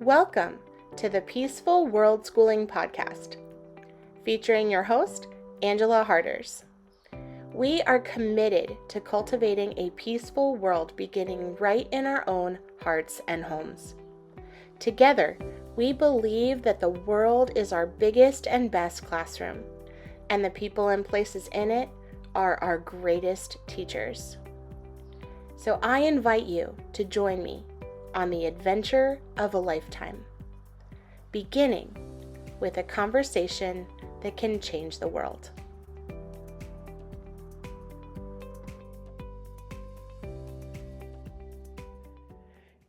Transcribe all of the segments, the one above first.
Welcome to the Peaceful Worldschooling podcast, featuring your host, Angela Harders. We are committed to cultivating a peaceful world beginning right in our own hearts and homes. Together, we believe that the world is our biggest and best classroom, and the people and places in it are our greatest teachers. So I invite you to join me on the adventure of a lifetime, beginning with a conversation that can change the world.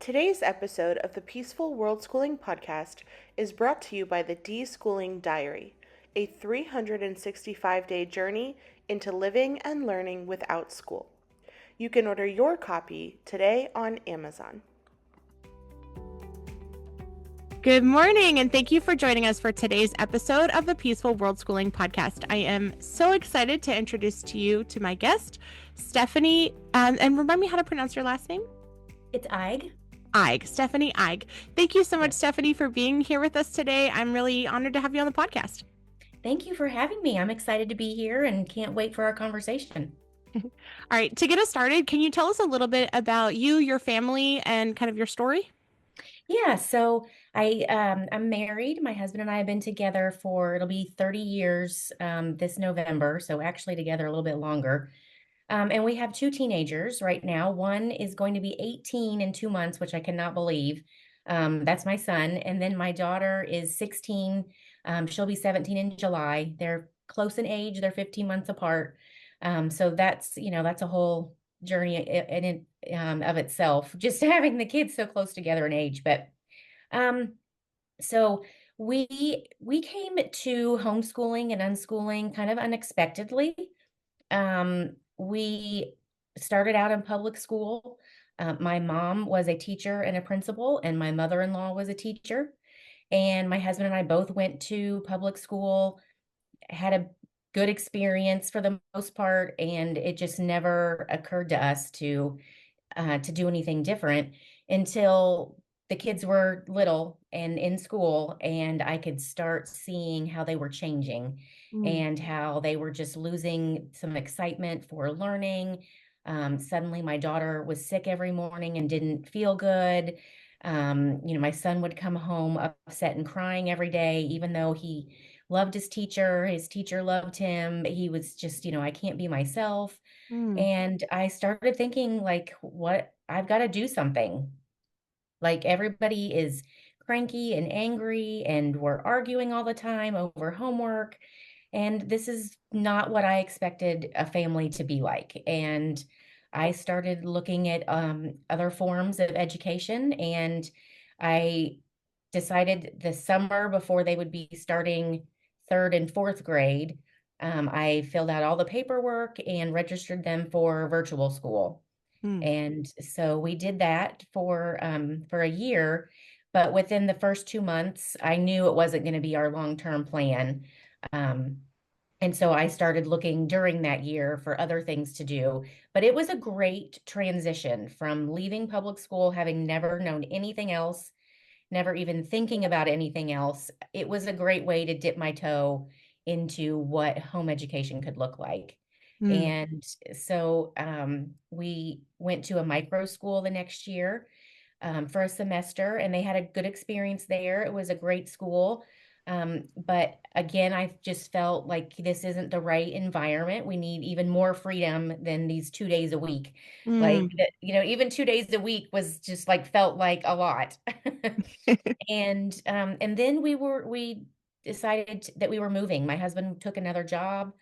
Today's episode of the Peaceful Worldschooling podcast is brought to you by the De-Schooling Diary, a 365-day journey into living and learning without school. You can order your copy today on Amazon. Good morning, and thank you for joining us for today's episode of the Peaceful Worldschooling podcast. I am so excited to introduce to you to my guest, Stephanie, and remind me how to pronounce your last name? It's Eige. Eige, Stephanie Eige. Thank you so much, Stephanie, for being here with us today. I'm really honored to have you on the podcast. Thank you for having me. I'm excited to be here and can't wait for our conversation. All right, to get us started, can you tell us a little bit about you, your family, and kind of your story? Yeah, so I'm married. My husband and I have been together for, it'll be 30 years this November, so actually together a little bit longer. And we have two teenagers right now. One is going to be 18 in 2 months, which I cannot believe. That's my son. And then my daughter is 16. She'll be 17 in July. They're close in age. They're 15 months apart. So that's a whole journey of itself, just having the kids so close together in age. But so we came to homeschooling and unschooling kind of unexpectedly. We started out in public school. My mom was a teacher and a principal, and my mother-in-law was a teacher. And my husband and I both went to public school, had a good experience for the most part, and it just never occurred to us to do anything different until the kids were little and in school, and I could start seeing how they were changing and how they were just losing some excitement for learning. Suddenly my daughter was sick every morning and didn't feel good. My son would come home upset and crying every day, even though he loved his teacher loved him. He was just, I can't be myself. And I started thinking, like, what, I've got to do something. Like, everybody is cranky and angry, and we're arguing all the time over homework. And this is not what I expected a family to be like. And I started looking at other forms of education, and I decided the summer before they would be starting third and fourth grade, I filled out all the paperwork and registered them for virtual school. And so we did that for a year, but within the first 2 months, I knew it wasn't going to be our long-term plan. And so I started looking during that year for other things to do. But it was a great transition from leaving public school, having never known anything else, never even thinking about anything else. It was a great way to dip my toe into what home education could look like. And so we went to a micro school the next year for a semester, and they had a good experience there. It was a great school. But again, I just felt like this isn't the right environment. We need even more freedom than these 2 days a week. Like, even 2 days a week was just like, felt like a lot. And then we decided that we were moving. My husband took another job,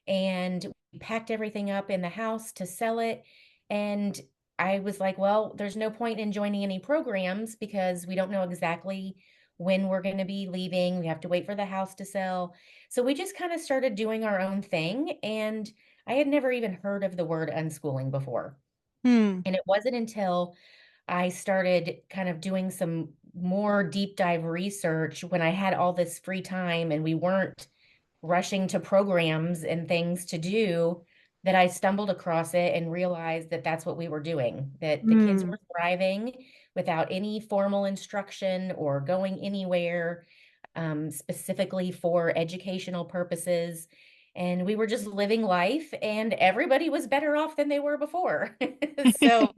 and we packed everything up in the house to sell it. And I was like, well, there's no point in joining any programs because we don't know exactly when we're going to be leaving. We have to wait for the house to sell. So we just kind of started doing our own thing. And I had never even heard of the word unschooling before. And it wasn't until I started kind of doing some more deep dive research when I had all this free time and we weren't rushing to programs and things to do, that I stumbled across it and realized that that's what we were doing, that the kids were thriving. without any formal instruction or going anywhere specifically for educational purposes. And we were just living life, and everybody was better off than they were before. So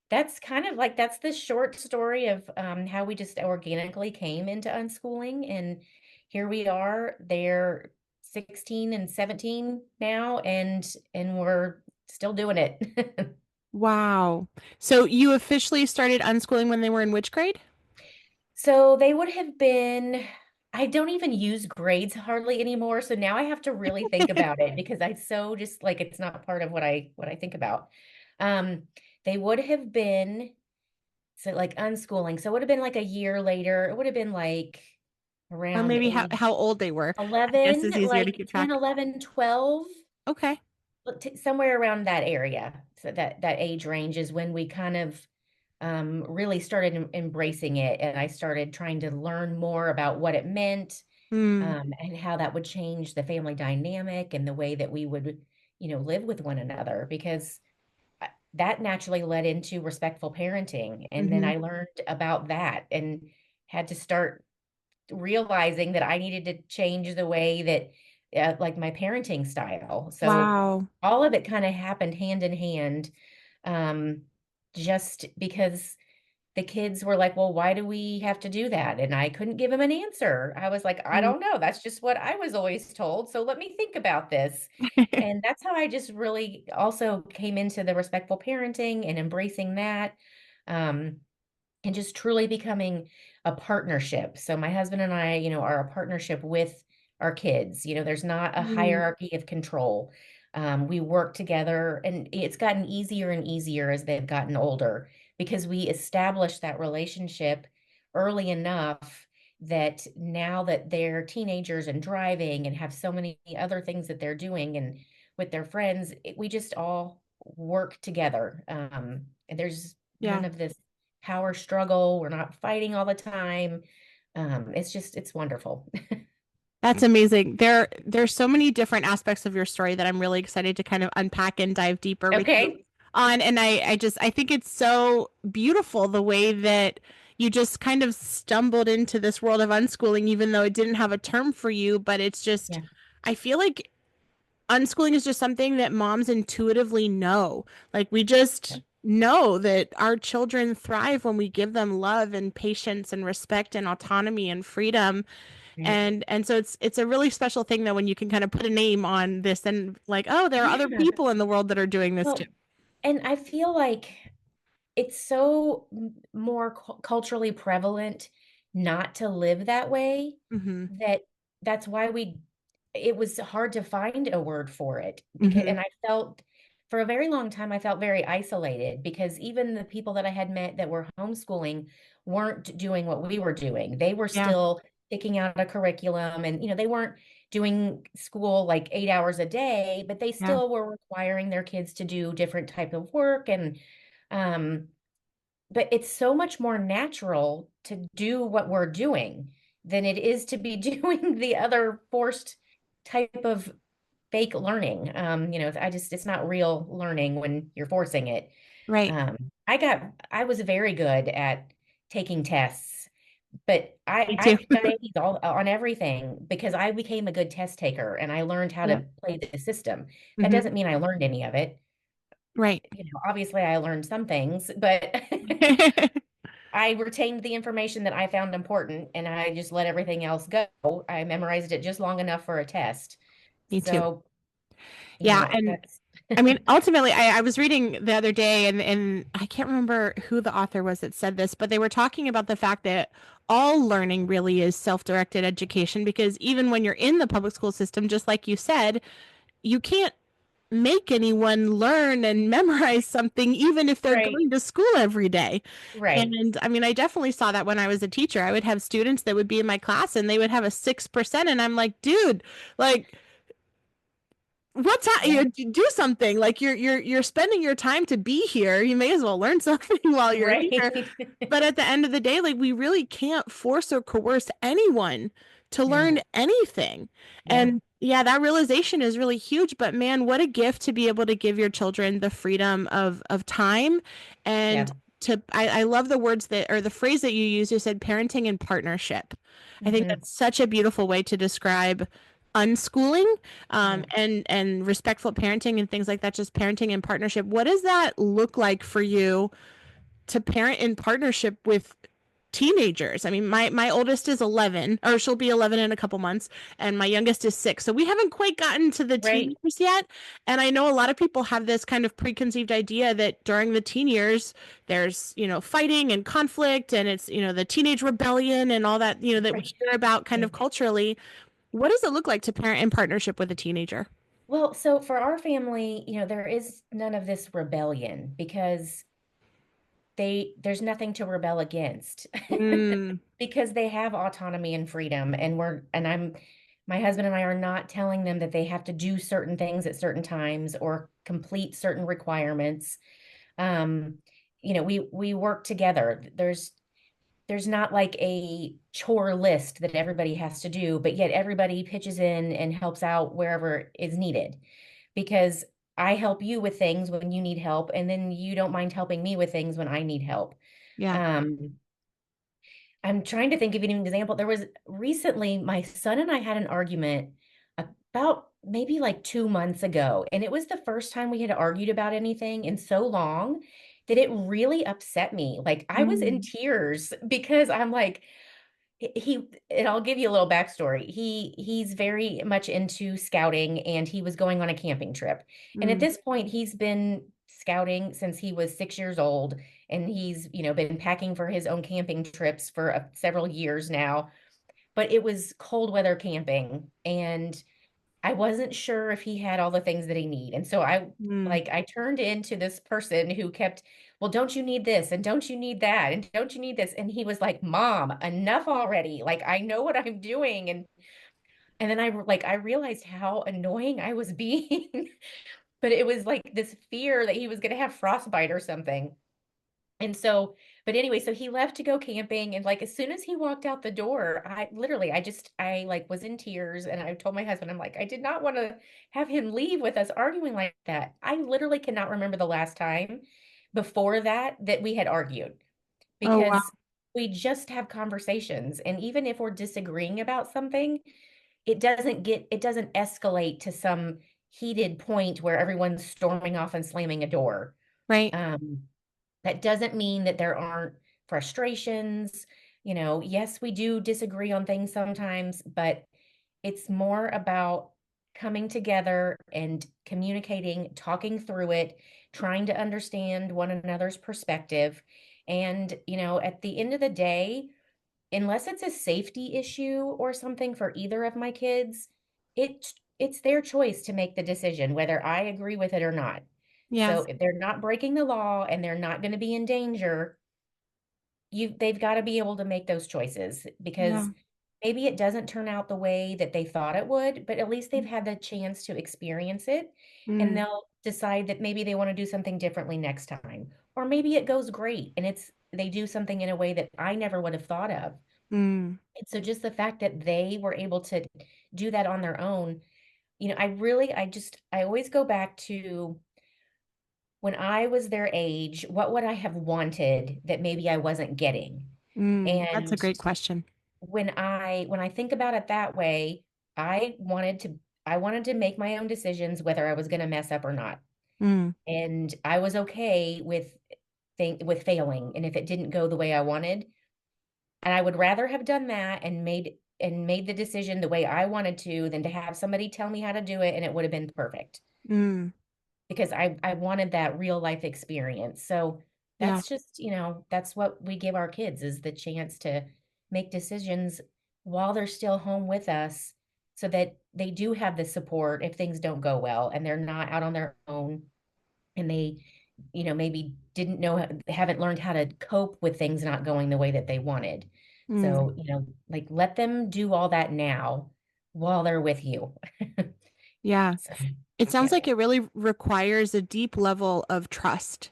that's kind of like that's the short story of how we just organically came into unschooling. And here we are. They're 16 and 17 now, and we're still doing it. Wow. So you officially started unschooling when they were in which grade? So they would have been, I don't even use grades hardly anymore. So now I have to really think about it because I so just like it's not part of what I think about. Um, they would have been so like unschooling. So it would have been like a year later. It would have been like Or around maybe how age old they were. I guess 11, is easier to like keep 10, track. 11, 12, Okay. somewhere around that area. So that age range is when we kind of really started embracing it. And I started trying to learn more about what it meant, Hmm. and how that would change the family dynamic and the way that we would, live with one another. Because that naturally led into respectful parenting. And then Hmm. I learned about that and had to start realizing that I needed to change the way that, like my parenting style. So Wow. all of it kind of happened hand in hand, um, just because the kids were like, well, why do we have to do that? And I couldn't give them an answer. I was like, I Mm. don't know. That's just what I was always told. So let me think about this. And that's how I just really also came into the respectful parenting and embracing that. Um, and just truly becoming a partnership. So my husband and I, are a partnership with our kids. There's not a Mm. hierarchy of control. We work together, and it's gotten easier and easier as they've gotten older because we established that relationship early enough that now that they're teenagers and driving and have so many other things that they're doing and with their friends, we just all work together. And there's none Yeah. of this power struggle. We're not fighting all the time. It's wonderful. That's amazing. There's so many different aspects of your story that I'm really excited to kind of unpack and dive deeper with you Okay. on. And I think it's so beautiful the way that you just kind of stumbled into this world of unschooling, even though it didn't have a term for you, but it's just Yeah. I feel like unschooling is just something that moms intuitively know. Like we Yeah. just know that our children thrive when we give them love and patience and respect and autonomy and freedom. Right. And so it's a really special thing that when you can kind of put a name on this and like, oh, there are other Yeah. people in the world that are doing this too. Well, and I feel like it's so more culturally prevalent not to live that way Hmm. that that's why it was hard to find a word for it because Hmm. and I felt for a very long time I felt very isolated because even the people that I had met that were homeschooling weren't doing what we were doing. They were Yeah. still picking out a curriculum, and they weren't doing school like 8 hours a day, but they Yeah. still were requiring their kids to do different type of work. And um but it's so much more natural to do what we're doing than it is to be doing the other forced type of fake learning. It's not real learning when you're forcing it. Right. I was very good at taking tests, but I Me too. I got A's all on everything because I became a good test taker and I learned how Yeah. to play the system. That Hmm. doesn't mean I learned any of it. Right. Obviously I learned some things, but I retained the information that I found important and I just let everything else go. I memorized it just long enough for a test. Me too. So, Yeah. And that's I mean, ultimately, I was reading the other day, and I can't remember who the author was that said this, but they were talking about the fact that all learning really is self-directed education because even when you're in the public school system, just like you said, you can't make anyone learn and memorize something, even if they're right, going to school every day. right, And I mean, I definitely saw that when I was a teacher. I would have students that would be in my class and they would have a 6%, and I'm like, dude, like, yeah, you do something like you're spending your time to be here, you may as well learn something while you're here. right. But at the end of the day, like we really can't force or coerce anyone to learn No, anything. yeah, And yeah, that realization is really huge, but man, what a gift to be able to give your children the freedom of time and yeah, I love the words that, or the phrase that you used. You said parenting in partnership. I think Hmm. that's such a beautiful way to describe unschooling, Yeah. and respectful parenting and things like that, just parenting in partnership. What does that look like for you to parent in partnership with teenagers? I mean, my oldest is 11, or she'll be 11 in a couple months, and my youngest is 6. So we haven't quite gotten to the teen Right. years yet. And I know a lot of people have this kind of preconceived idea that during the teen years, there's, fighting and conflict, and it's, the teenage rebellion and all that, that we Right. hear about kind Yeah. of culturally. What does it look like to parent in partnership with a teenager? Well, so for our family, there is none of this rebellion because there's nothing to rebel against Mm, because they have autonomy and freedom, and my husband and I are not telling them that they have to do certain things at certain times or complete certain requirements. Um, we work together. There's not like a chore list that everybody has to do, but yet everybody pitches in and helps out wherever is needed. Because I help you with things when you need help, and then you don't mind helping me with things when I need help. yeah. Um, I'm trying to think of an example. There was recently, my son and I had an argument about maybe like 2 months ago, and it was the first time we had argued about anything in so long that it really upset me. Like I was in Mm, tears because I'm like, and I'll give you a little backstory. He's very much into scouting, and he was going on a camping trip. And at mm, this point, he's been scouting since he was 6 years old, and he's, been packing for his own camping trips for several years now. But it was cold weather camping, and I wasn't sure if he had all the things that he need. And so mm, I turned into this person who kept, well, don't you need this? And don't you need that? And don't you need this? And he was like, Mom, enough already. Like I know what I'm doing. And then I realized how annoying I was being. But it was like this fear that he was gonna have frostbite or something. And so, but anyway, so he left to go camping, and like as soon as he walked out the door, I like was in tears, and I told my husband, I'm like, I did not want to have him leave with us arguing like that. I literally cannot remember the last time before that we had argued, oh, wow. because we just have conversations, and even if we're disagreeing about something, it doesn't escalate to some heated point where everyone's storming off and slamming a door. Right. Um, that doesn't mean that there aren't frustrations. Yes, we do disagree on things sometimes, but it's more about coming together and communicating, talking through it, trying to understand one another's perspective. And, at the end of the day, unless it's a safety issue or something for either of my kids, it's their choice to make the decision whether I agree with it or not. Yeah. So if they're not breaking the law and they're not going to be in danger, they've got to be able to make those choices, Yeah. because maybe it doesn't turn out the way that they thought it would, but at least they've had the chance to experience it, and Mm, they'll decide that maybe they want to do something differently next time. Or maybe it goes great and they do something in a way that I never would have thought of. mm, And so just the fact that they were able to do that on their own, I always go back to when I was their age, what would I have wanted that maybe I wasn't getting? That's a And great question. when I think about it that way, I wanted to I wanted to make my own decisions whether I was going to mess up or not. Mm, And I was okay with failing, and if it didn't go the way I wanted. And I would rather have done that and made the decision the way I wanted to than to have somebody tell me how to do it and it would have been perfect, mm, because I wanted that real life experience. So yeah. that's just, that's what we give our kids, is the chance to make decisions while they're still home with us, so that they do have the support if things don't go well and they're not out on their own, and they maybe didn't know, haven't learned how to cope with things not going the way that they wanted. Mm, So like let them do all that now while they're with you. yeah. So It sounds yeah, like it really requires a deep level of trust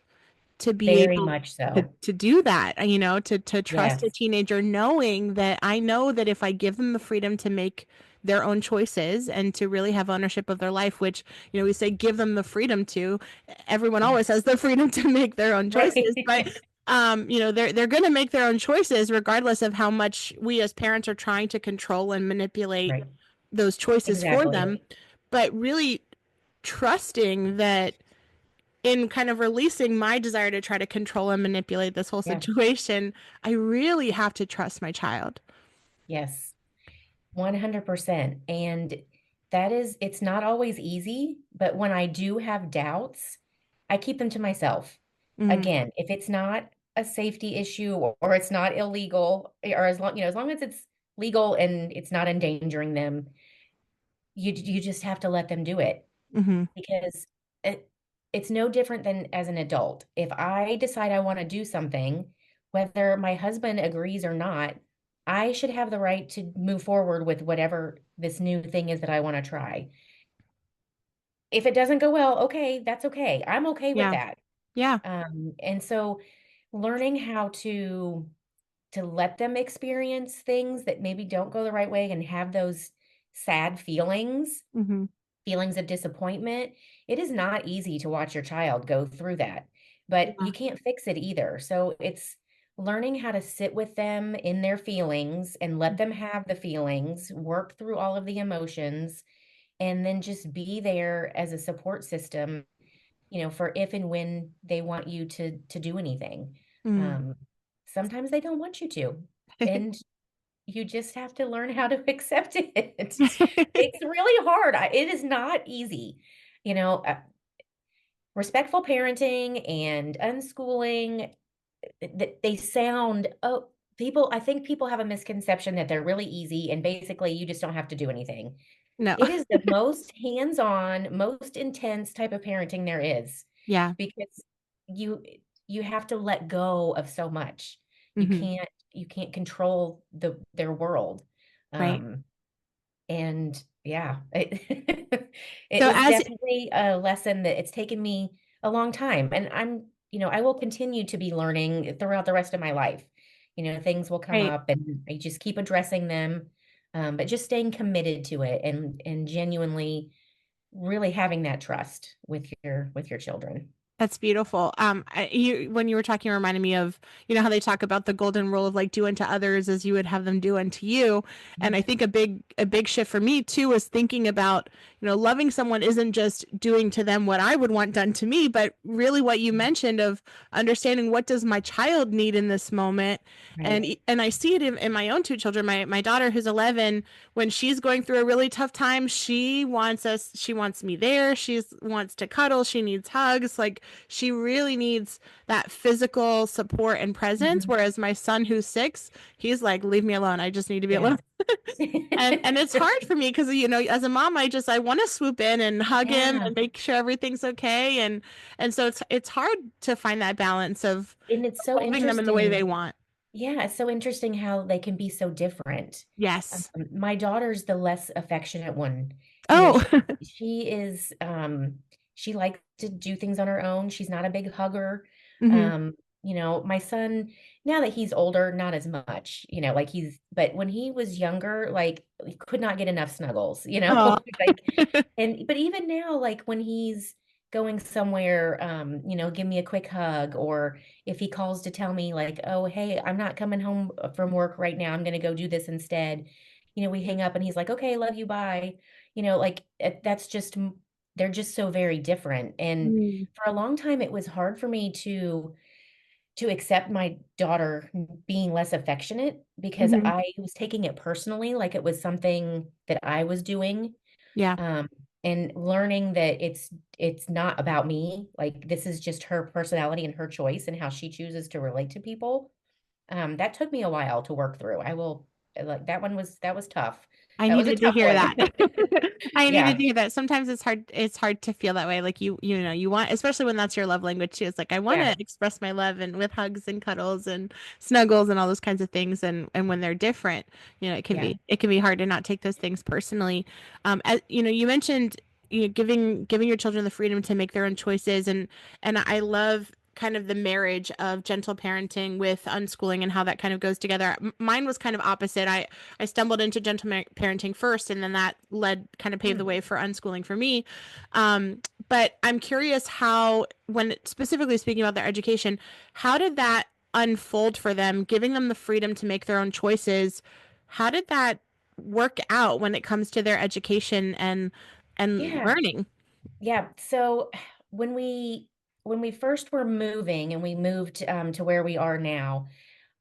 to be very able much so. to do that, to trust a Yes. teenager, knowing that I know that if I give them the freedom to make their own choices and to really have ownership of their life, which, we say give them the freedom to, everyone Yeah. always has the freedom to make their own choices, but Right. they're going to make their own choices regardless of how much we as parents are trying to control and manipulate Right. those choices for Exactly. them. But really trusting that in kind of releasing my desire to try to control and manipulate this whole Yeah. situation, I really have to trust my child. Yes. 100%. And it's not always easy, but when I do have doubts, I keep them to myself. Mm-hmm. Again, if it's not a safety issue or it's not illegal, or as long as it's legal and it's not endangering them, you just have to let them do it Mm-hmm. because it, it's no different than as an adult. If I decide I want to do something, whether my husband agrees or not, I should have the right to move forward with whatever this new thing is that I want to try. If it doesn't go well, okay, that's okay. I'm okay with Yeah. that. Yeah. And so learning how to let them experience things that maybe don't go the right way and have those sad Mm-hmm. feelings of disappointment. It is not easy to watch your child go through that, but Yeah. you can't fix it either. So it's learning how to sit with them in their feelings and let them have the feelings, work through all of the emotions, and then just be there as a support system, for if and when they want you to do anything. Mm. Um, Sometimes they don't want you to, and you just have to learn how to accept it. It's really hard. It is not easy. You know, uh, Respectful parenting and unschooling, they sound, oh, I think people have a misconception that they're really easy and basically you just don't have to do anything. No. It is the most hands-on, most intense type of parenting there is Yeah. because you you have to let go of so much. You Mm-hmm. can't you can't control their world. Right. Um, and yeah, it So was as definitely a lesson that it's taken me a long time. And I will continue to be learning throughout the rest of my life. Things will come right. up and I just keep addressing them. But just staying committed to it and genuinely really having that trust with your children. That's beautiful. When you were talking, reminded me of, how they talk about the golden rule of like do unto others as you would have them do unto you. And I Mhm. think a big shift for me too was thinking about, loving someone isn't just doing to them what I would want done to me, but really what you mentioned of understanding what does my child need in this moment. Right. And I see it in my own two children. My daughter who's 11, when she's going through a really tough time, she wants me there. She wants to cuddle. She needs hugs. Like she really needs that physical support and presence. Mhm. Whereas my son, who's 6, he's like, leave me alone. I just need to be Yeah. alone. And it's hard for me because as a mom, I want to swoop in and hug him Yeah. and make sure everything's okay. And so it's hard to find that balance of And it's so loving them in the way they interesting. want. Yeah, it's so interesting how they can be so different. Yes. My daughter's the less affectionate one. You know, Oh. she is she likes to do things on her own. She's not a big hugger. Hmm. My son, now that he's older, not as much, like but when he was younger, like he could not get enough snuggles, Oh. like but even now, like when he's going somewhere, give me a quick hug, or if he calls to tell me like, oh, hey, I'm not coming home from work right now, I'm going to go do this instead. We hang up and he's like, okay, love you, bye. Like that's just, they're just so very different. And Mm-hmm. for a long time, it was hard for me to accept my daughter being less affectionate because I was taking it personally, like it was something that I was doing, Yeah. um, and learning that it's not about me. Like this is just her personality and her choice and how she chooses to relate to people. That took me a while to work through. I will like that was tough. I That was a needed to tough hear one. that. I needed Yeah, to hear that. Sometimes it's hard to feel that way. Like you want, especially when that's your love language too. It's like I want yeah, to express my love and with hugs and cuddles and snuggles and all those kinds of things. And when they're different, it can yeah. be hard to not take those things personally. You mentioned giving your children the freedom to make their own choices, and I love kind of the marriage of gentle parenting with unschooling and how that kind of goes together. Mine was kind of opposite. I stumbled into gentle parenting first, and then that kind of paved the Mm. way for unschooling for me. But I'm curious how, when specifically speaking about their education, how did that unfold for them, giving them the freedom to make their own choices. How did that work out when it comes to their education and Yeah. learning? Yeah. So when we when we first were moving and we moved to where we are now,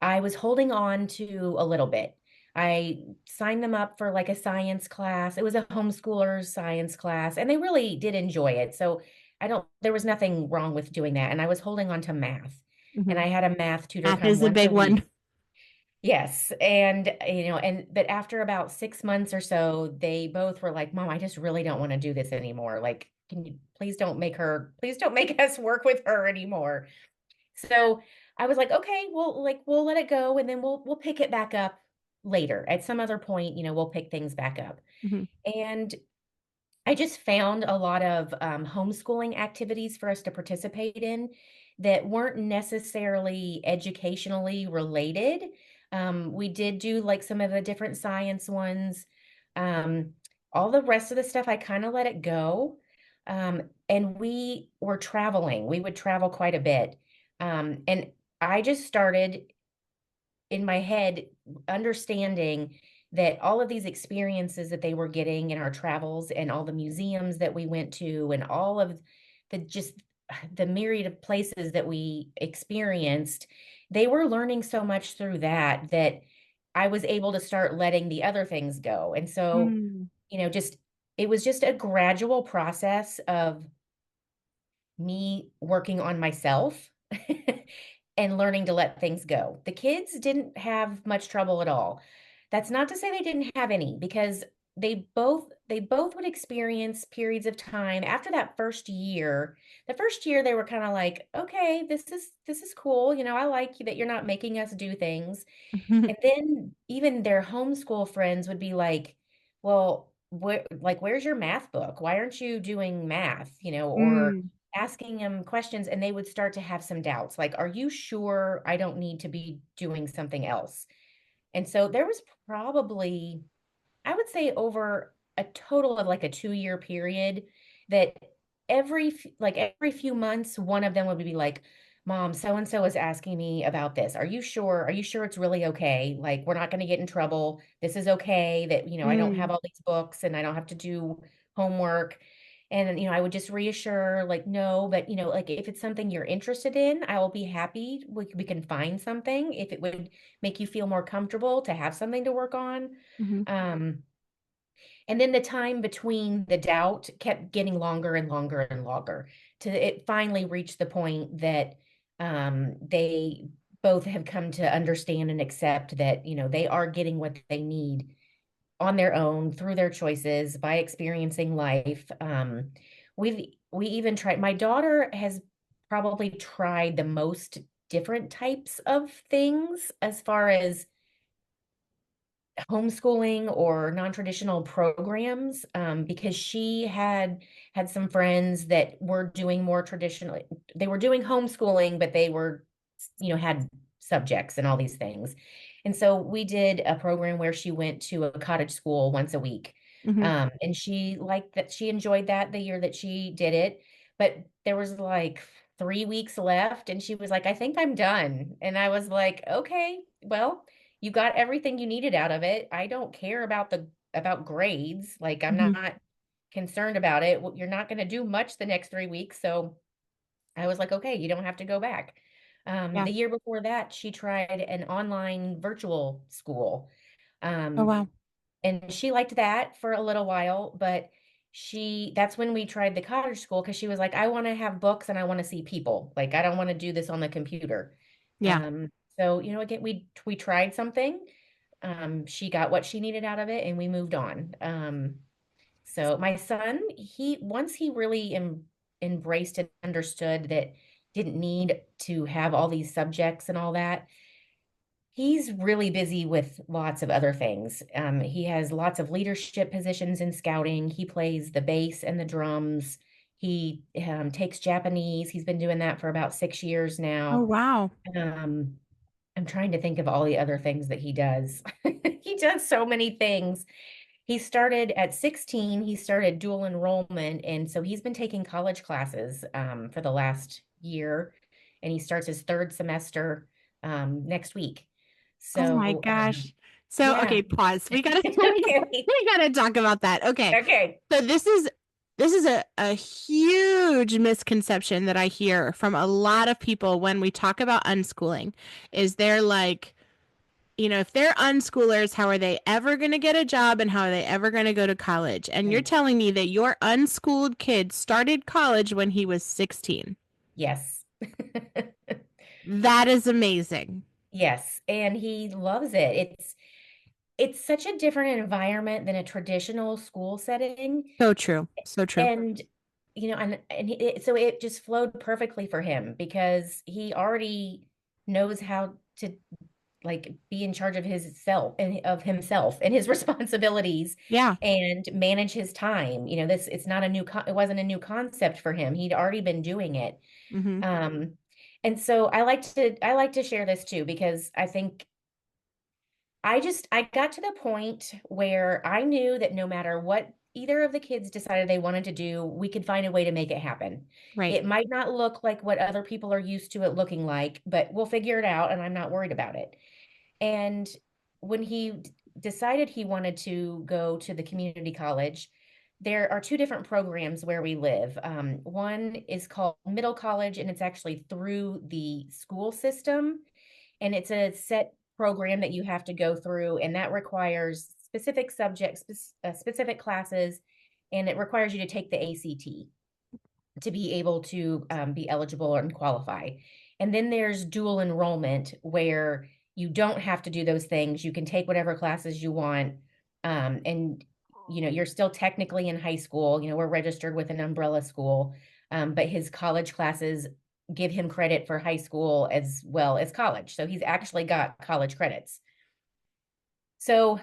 I was holding on to a little bit. I signed them up for like a science class. It was a homeschooler's science class, and they really did enjoy it. So there was nothing wrong with doing that. And I was holding on to math. And Hmm. I had a math tutor Math come is a once a big one. week. Yes. And, but after about 6 months or so, they both were like, Mom, I just really don't want to do this anymore. Like, can you please don't make us work with her anymore. So I was like, okay, well, like we'll let it go and then we'll pick it back up later. At some other point, we'll pick things back up. Hmm. And I just found a lot of homeschooling activities for us to participate in that weren't necessarily educationally related. We did do like some of the different science ones. Um, all the rest of the stuff, I kind of let it go. And we were traveling. We would travel quite a bit. And I just started in my head understanding that all of these experiences that they were getting in our travels and all the museums that we went to and all of the just the myriad of places that we experienced, they were learning so much through that I was able to start letting the other things go. And so, Mm. just it was just a gradual process of me working on myself and learning to let things go. The kids didn't have much trouble at all. That's not to say they didn't have any because they both would experience periods of time after that first year. The first year they were kind of like, "Okay, this is cool. I like you that you're not making us do things." And then even their homeschool friends would be like, well, where's your math book? Why aren't you doing math? Or Mm. asking them questions, and they would start to have some doubts. Like, are you sure I don't need to be doing something else? And so there was probably, I would say, over a total of like a 2-year period that every few months, one of them would be like, Mom, so and so is asking me about this. Are you sure? Are you sure it's really okay? Like, we're not going to get in trouble. This is okay that, I don't have Mm. all these books and I don't have to do homework. And, I would just reassure, like, no, but, like if it's something you're interested in, I will be happy. We can find something if it would make you feel more comfortable to have something to work on. Hmm. Um, and then the time between the doubt kept getting longer and longer and longer to it finally reached the point that they both have come to understand and accept that, they are getting what they need on their own through their choices by experiencing life. We even tried, my daughter has probably tried the most different types of things as far as homeschooling or non-traditional programs, because she had some friends that were doing more traditionally. They were doing homeschooling, but they were, had subjects and all these things. And so we did a program where she went to a cottage school once a week. Hmm. And she liked that. She enjoyed that the year that she did it. But there was like 3 weeks left, and she was like, I think I'm done. And I was like, okay, well, you got everything you needed out of it. I don't care about grades. Like, I'm Hmm. not concerned about it. Well, you're not going to do much the next 3 weeks. So I was like, okay, you don't have to go back. Yeah. The year before that, she tried an online virtual school. Oh, Um, wow. and she liked that for a little while, but that's when we tried the cottage school because she was like, I want to have books and I want to see people. Like, I don't want to do this on the computer. Yeah. Um, so, again, we tried something. She got what she needed out of it and we moved on. So my son, he once he really embraced and understood that didn't need to have all these subjects and all that. He's really busy with lots of other things. He has lots of leadership positions in scouting. He plays the bass and the drums. He takes Japanese. He's been doing that for about 6 years Oh, now. wow. Um, I'm trying to think of all the other things that he does. He does so many things. He started at 16, he started dual enrollment. And so he's been taking college classes for the last year. And he starts his third semester next week. Oh my So, gosh. So, yeah. okay, pause. We gotta Okay. we gotta talk about that. Okay. Okay. So this is a huge misconception that I hear from a lot of people when we talk about unschooling is they're like, if they're unschoolers, how are they ever going to get a job and how are they ever going to go to college? And you're Right. telling me that your unschooled kid started college when he was 16. Yes. That is amazing. Yes, and he loves it. It's such a different environment than a traditional school setting. So true. So true. And so it just flowed perfectly for him because he already knows how to like be in charge of his self and of himself and his responsibilities Yeah. and manage his time. This it's not a it wasn't a new concept for him. He'd already been doing it. Hmm. Um, and so I like to share this too because I think I got to the point where I knew that no matter what either of the kids decided they wanted to do, we could find a way to make it happen. Right. It might not look like what other people are used to it looking like, but we'll figure it out and I'm not worried about it. And when he decided he wanted to go to the community college, there are two different programs where we live. One is called middle college, and it's actually through the school system, and it's a set program that you have to go through, and that requires specific subjects, specific classes, and it requires you to take the ACT to be able to be eligible and qualify. And then there's dual enrollment where you don't have to do those things. You can take whatever classes you want. And you're still technically in high school. We're registered with an umbrella school, but his college classes give him credit for high school as well as college. So he's actually got college credits. So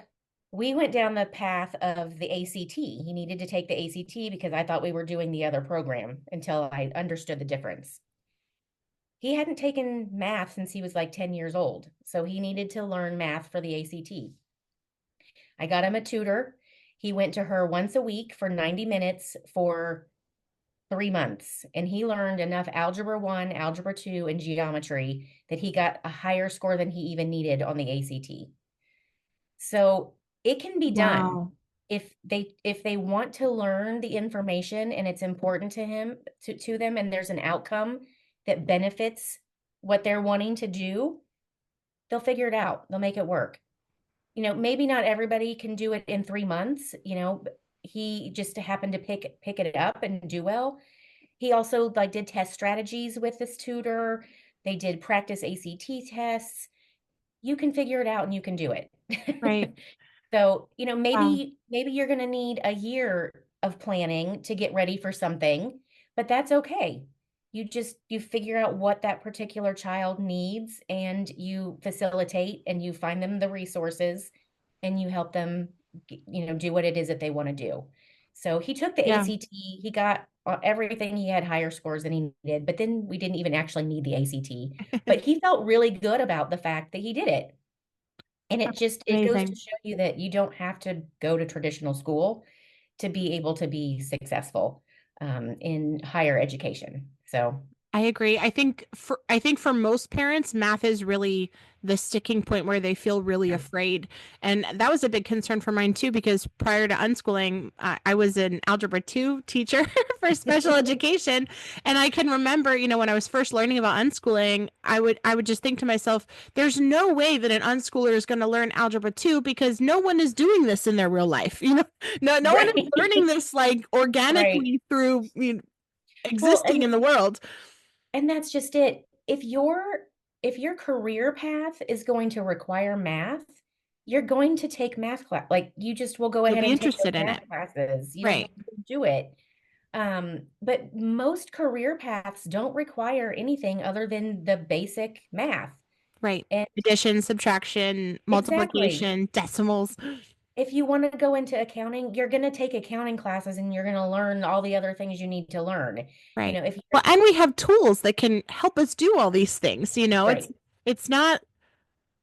we went down the path of the ACT. He needed to take the ACT because I thought we were doing the other program until I understood the difference. He hadn't taken math since he was like 10 years old. So he needed to learn math for the ACT. I got him a tutor. He went to her once a week for 90 minutes for 3 months. And he learned enough Algebra 1, Algebra 2, and geometry that he got a higher score than he even needed on the ACT. So it can be done Wow. if they want to learn the information and it's important to them and there's an outcome that benefits what they're wanting to do, they'll figure it out. They'll make it work. Maybe not everybody can do it in 3 months. He just happened to pick it up and do well. He also like did test strategies with this tutor. They did practice ACT tests. You can figure it out and you can do it. Right. So, Wow. maybe you're going to need a year of planning to get ready for something, but that's okay. You figure out what that particular child needs and you facilitate and you find them the resources and you help them, do what it is that they want to do. So he took the Yeah. ACT, he got everything, he had higher scores than he needed, but then we didn't even actually need the ACT. But he felt really good about the fact that he did it. And it goes to Amazing. show you that you don't have to go to traditional school to be able to be successful in higher education. So, I agree. I think for most parents, math is really the sticking point where they feel really yeah. afraid. And that was a big concern for mine too, because prior to unschooling, I was an algebra 2 teacher for special education. And I can remember, when I was first learning about unschooling, I would just think to myself, there's no way that an unschooler is going to learn algebra 2 because no one is doing this in their real life. No one is Right. learning this like Right. organically through Well, existing in the world. and that's just it. If your career path is going to require math, you're going to take math class. Like you just will go You'll ahead be and take those interested in it. math classes. You'll Right. do it. But most career paths don't require anything other than the basic math. Right. And Addition, subtraction, exactly, multiplication, decimals. if you want to go into accounting, you're going to take accounting classes and you're going to learn all the other things you need to learn. Right. If Well, you're and we have tools that can help us do all these things. It's right, it's not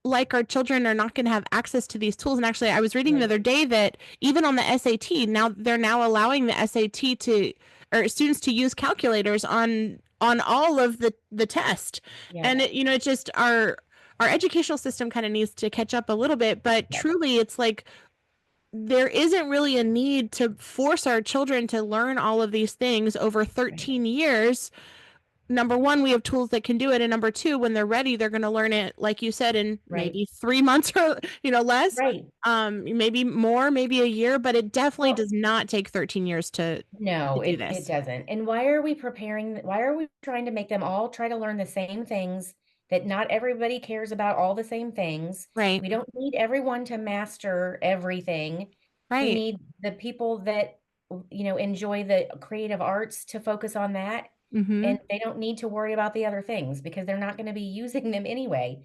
like our children are not going to have access to these tools. And actually, I was reading the right, other day that even on the SAT, now they're now allowing the SAT to or students to use calculators on all of the test. yeah, And it's just our educational system kind of needs to catch up a little bit, but Yes. truly it's like there isn't really a need to force our children to learn all of these things over Right. 13 years. Number one, we have tools that can do it. And number two, when they're ready, they're going to learn it, like you said, in Right. maybe 3 months or, less, Right. maybe more, maybe a year, but it definitely Well, does not take 13 years to no, do it this. doesn't. And why are we why are we trying to make them all try to learn the same things that not everybody cares about all the same things? Right. We don't need everyone to master everything. We Right. need the people that, enjoy the creative arts to focus on that. Mm-hmm. And they don't need to worry about the other things because they're not going to be using them anyway.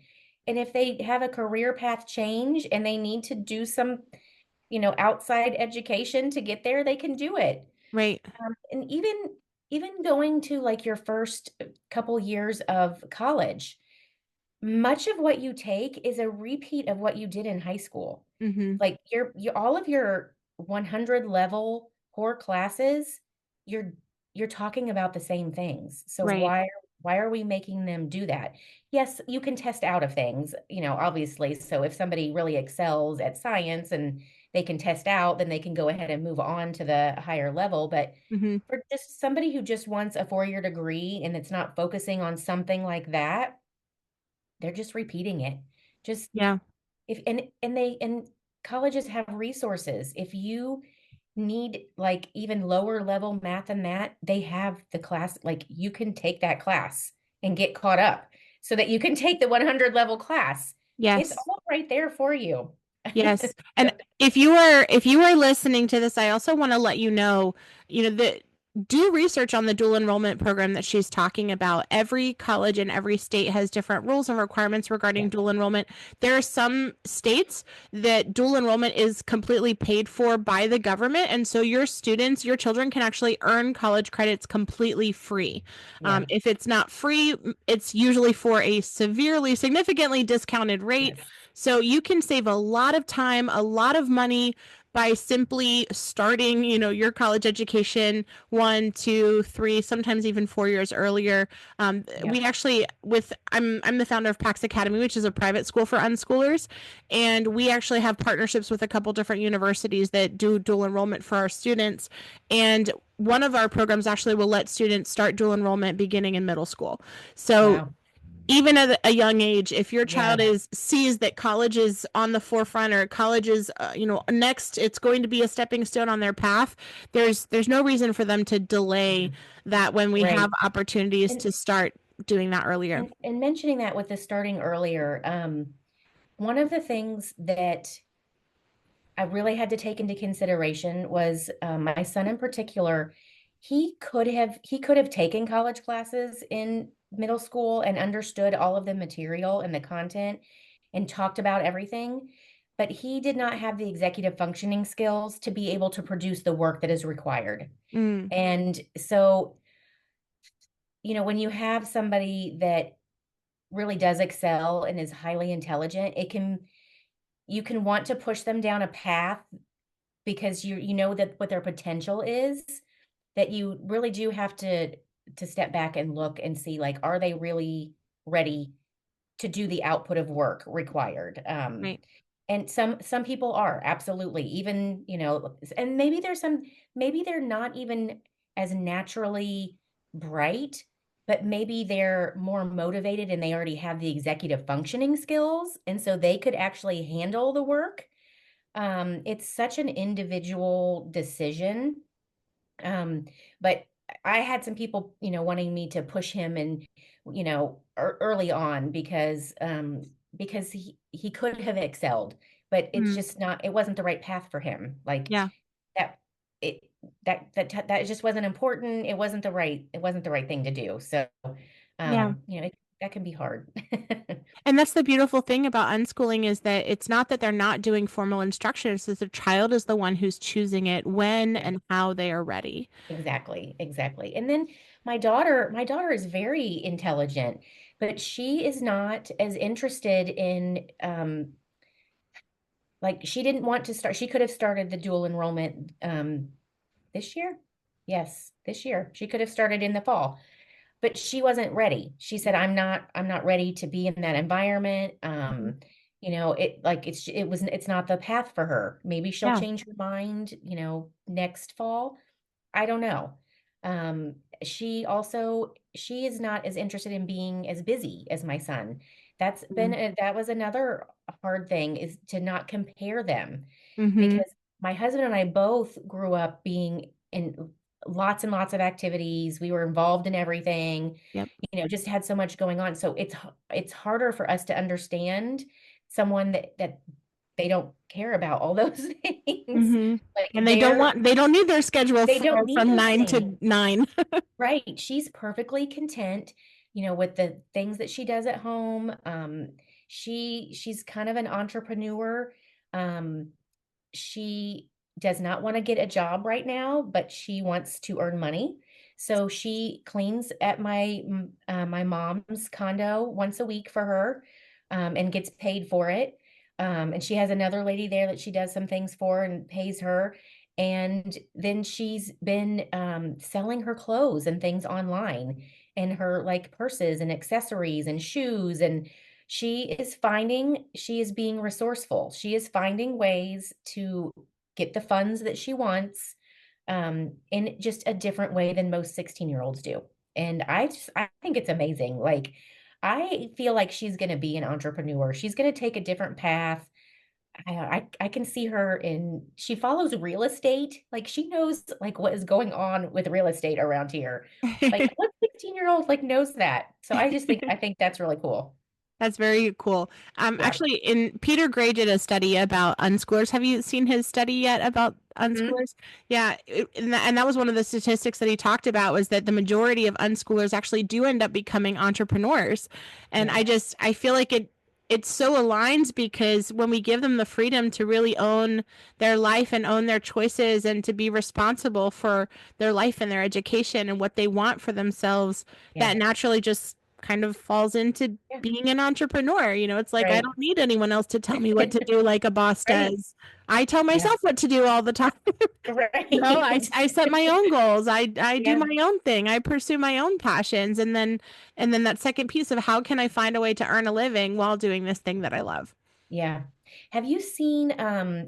And if they have a career path change and they need to do some, outside education to get there, they can do it. Right. And even going to like your first couple years of college, much of what you take is a repeat of what you did in high school. Mm-hmm. Like your all of your 100 level core classes, you're you're talking about the same things. So Right. why are we making them do that? Yes, you can test out of things, obviously. So if somebody really excels at science and they can test out, then they can go ahead and move on to the higher level. But Mm-hmm. for just somebody who just wants a 4-year degree and it's not focusing on something like that, they're just repeating it. Just Yeah. if and colleges have resources. If you need like even lower level math than that, they have the class, like you can take that class and get caught up so that you can take the 100 level class. It's Yes. all right there for you. Yes. So, And if you are listening to this, I also want to let that do research on the dual enrollment program that she's talking about. Every college in every state has different rules and requirements regarding yeah, dual enrollment. There are some states that dual enrollment is completely paid for by the government, and so your children can actually earn college credits completely free. yeah, If it's not free, it's usually for a significantly discounted rate, yes, so you can save a lot of time, a lot of money by simply starting, your college education 1, 2, 3, sometimes even 4 years earlier. We yep, actually, I'm the founder of Pax Academy, which is a private school for unschoolers, and we actually have partnerships with a couple different universities that do dual enrollment for our students. And one of our programs actually will let students start dual enrollment beginning in middle school. So wow, even at a young age, if your child yes, is sees that college is on the forefront or college is next, it's going to be a stepping stone on their path. There's no reason for them to delay mhm, that when we have right. opportunities And to start doing that earlier. and mentioning that with the starting earlier, one of the things that I really had to take into consideration was my son in particular. He could have taken college classes in middle school and understood all of the material and the content and talked about everything, but he did not have the executive functioning skills to be able to produce the work that is required. Mm, And so, when you have somebody that really does excel and is highly intelligent, you can want to push them down a path because you know that what their potential is, that you really do have to step back and look and see, like, are they really ready to do the output of work required? right. And some people are absolutely, even, and maybe they're not even as naturally bright, but maybe they're more motivated and they already have the executive functioning skills, and so they could actually handle the work. It's such an individual decision. Um, but I had some people, wanting me to push him and, early on because he could have excelled, but it's Mm, just not, it wasn't the right path for him. Like yeah. that, it, that just wasn't important. It wasn't the right thing to do. So, Yeah. that can be hard. And that's the beautiful thing about unschooling is that it's not that they're not doing formal instruction, it's that the child is the one who's choosing it when Yeah. and how they are ready. Exactly, exactly. And then my daughter is very intelligent, but she is not as interested in like she didn't want to start. She could have started the dual enrollment this year. Yes, this year. She could have started in the fall, but she wasn't ready. She said, I'm not ready to be in that environment. Mhm. It's not the path for her. Maybe she'll Yeah. change her mind, next fall. I don't know. She is not as interested in being as busy as my son. That was another hard thing, is to not compare them, Mm-hmm. because my husband and I both grew up being in lots and lots of activities. We were involved in everything, Yep. just had so much going on. So it's harder for us to understand someone that they don't care about all those things. Mm-hmm. Like And they don't need their schedule they don't need from those 9 to 9. right. She's perfectly content, with the things that she does at home. She's kind of an entrepreneur. Um, she does not want to get a job right now, but she wants to earn money. So she cleans at my mom's condo once a week for her, and gets paid for it. And she has another lady there that she does some things for and pays her. And then she's been selling her clothes and things online, and her like purses and accessories and shoes. And she is being resourceful. She is finding ways to get the funds that she wants, in just a different way than most 16-year-olds do. And I think it's amazing. Like, I feel like she's going to be an entrepreneur. She's going to take a different path. I can see her she follows real estate. Like, she knows like what is going on with real estate around here. Like, what 16-year-old like knows that? So I think that's really cool. That's very cool. Yeah. Actually, in Peter Gray did a study about unschoolers. Have you seen his study yet about Mhm. unschoolers? Yeah, and that was one of the statistics that he talked about, was that the majority of unschoolers actually do end up becoming entrepreneurs. And Yeah. I feel like it so aligns, because when we give them the freedom to really own their life and own their choices and to be responsible for their life and their education and what they want for themselves, Yeah. that naturally just kind of falls into Yeah. being an entrepreneur. It's like I Right. don't need anyone else to tell me what to do like a boss Right. does. I tell Yeah. myself what to do all the time. Right. I set my own goals. I do Yeah. my own thing. I pursue my own passions, and then that second piece of how can I find a way to earn a living while doing this thing that I love. Yeah. Have you seen,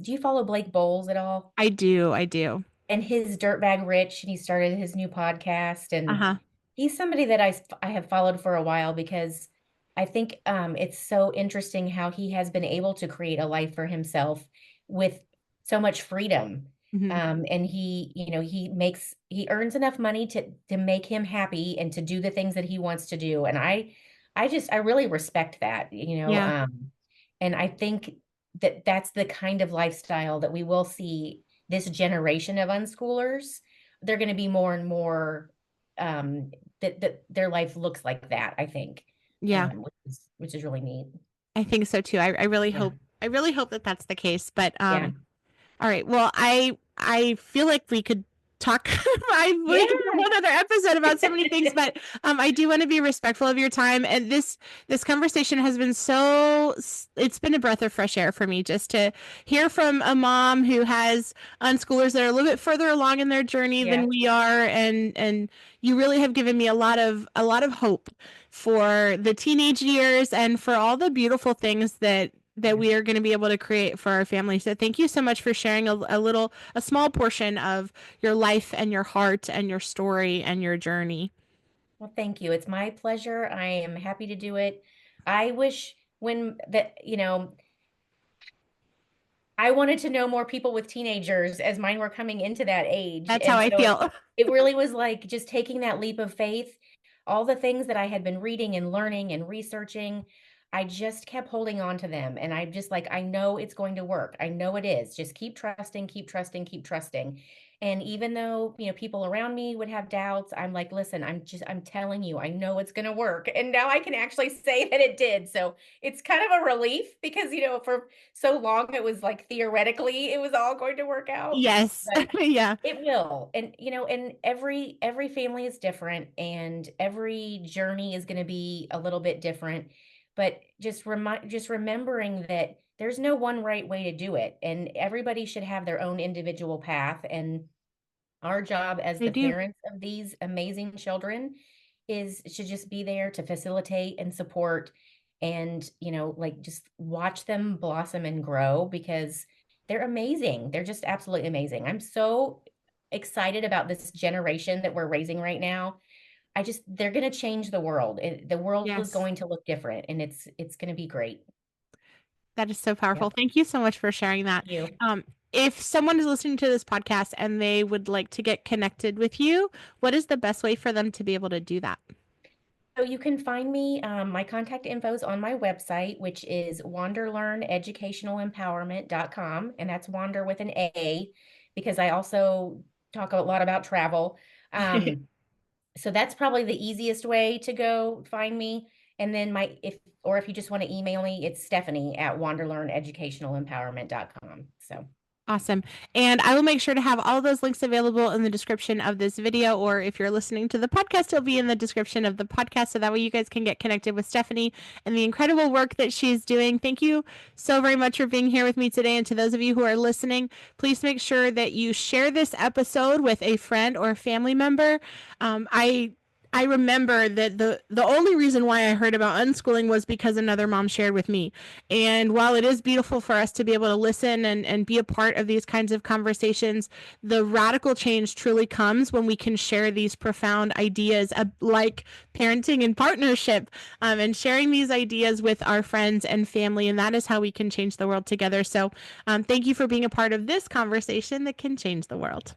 do you follow Blake Bowles at all? I do. I do. And his Dirtbag Rich, and he started his new podcast. And Uh-huh. he's somebody that I have followed for a while, because I think it's so interesting how he has been able to create a life for himself with so much freedom. Hmm. And he earns enough money to make him happy and to do the things that he wants to do. And I really respect that, Yeah. and I think that that's the kind of lifestyle that we will see this generation of unschoolers. They're going to be more and more, that their life looks like that, I think, Yeah. which is really neat. I think so too. Yeah. I really hope that that's the case. But Yeah. all right. Well, I feel like we could talk. We could do a Yeah. whole other episode about so many things, but I do want to be respectful of your time. And this conversation has been it's been a breath of fresh air for me, just to hear from a mom who has unschoolers that are a little bit further along in their journey than Yeah. we are, and you really have given me a lot of hope for the teenage years and for all the beautiful things that Yeah. we are going to be able to create for our family. So thank you so much for sharing a small portion of your life and your heart and your story and your journey. Well, thank you. It's my pleasure. I am happy to do it. I wish when that, I wanted to know more people with teenagers, as mine were coming into that age. That's how And I so feel. it really was like just taking that leap of faith. All the things that I had been reading and learning and researching, I just kept holding on to them. And I'm just like, I know it's going to work. I know it is. Just keep trusting, keep trusting, keep trusting. And even though, people around me would have doubts, I'm like, listen, I'm telling you, I know it's going to work. And now I can actually say that it did. So it's kind of a relief, because, for so long it was like theoretically it was all going to work out, Yes. but Yeah. it will. And and every family is different, and every journey is going to be a little bit different, but just remembering that there's no one right way to do it, and everybody should have their own individual path. And our job as They the do. parents of these amazing children should just be there to facilitate and support and, like just watch them blossom and grow because they're amazing. They're just absolutely amazing. I'm so excited about this generation that we're raising right now. They're going to change the world. The world is Yes. going to look different and it's going to be great. That is so powerful. Yep. Thank you so much for sharing that. Thank you. If someone is listening to this podcast and they would like to get connected with you, what is the best way for them to be able to do that? So you can find me, my contact info is on my website, which is wanderlearneducationalempowerment.com. And that's wander with an A because I also talk a lot about travel. So that's probably the easiest way to go find me. And then if you just want to email me, it's Stephanie@wanderlearneducationalempowerment.com. So Awesome. And I will make sure to have all those links available in the description of this video, or if you're listening to the podcast, it'll be in the description of the podcast. So that way you guys can get connected with Stephanie and the incredible work that she's doing. Thank you so very much for being here with me today. And to those of you who are listening, please make sure that you share this episode with a friend or a family member. I remember that the only reason why I heard about unschooling was because another mom shared with me. And while it is beautiful for us to be able to listen and be a part of these kinds of conversations, the radical change truly comes when we can share these profound ideas like parenting and partnership, and sharing these ideas with our friends and family. And that is how we can change the world together. So thank you for being a part of this conversation that can change the world.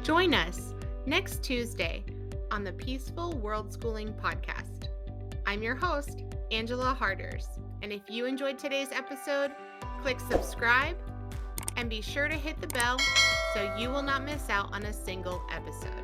Join us next Tuesday on the Peaceful Worldschooling podcast. I'm your host, Angela Harders, and if you enjoyed today's episode, click subscribe and be sure to hit the bell so you will not miss out on a single episode.